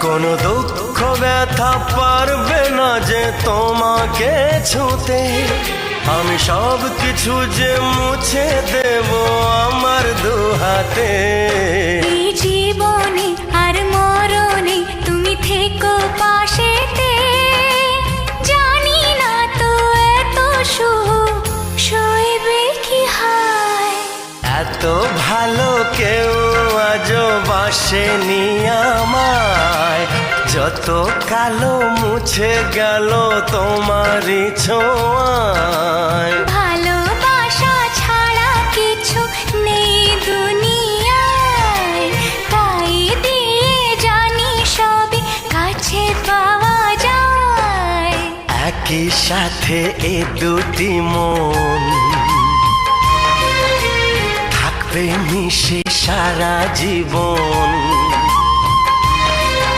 কোনো দুঃখ ব্যথা পারবে না যে তোমাকে ছুঁতে। আমি সব কিছু যে মুছে দেব আমার দুহাতে। এই জীবনে আর মরণে তুমি থেকো পাশেতে। জানি না তো এত সুখ সইবে কি হয়। এত ভালো কেউ আজও বাসেনি আমায়। যত কালো মুছে গেল তোমারই ছোঁয়ায়। ভালোবাসা ছাড়া কিছু নেই দুনিয়ায়। তাই দিয়ে জানি সবই কাছে পাওয়া যায়। একই সাথে এ দুটি মন থাকবে মিশে সারা জীবন।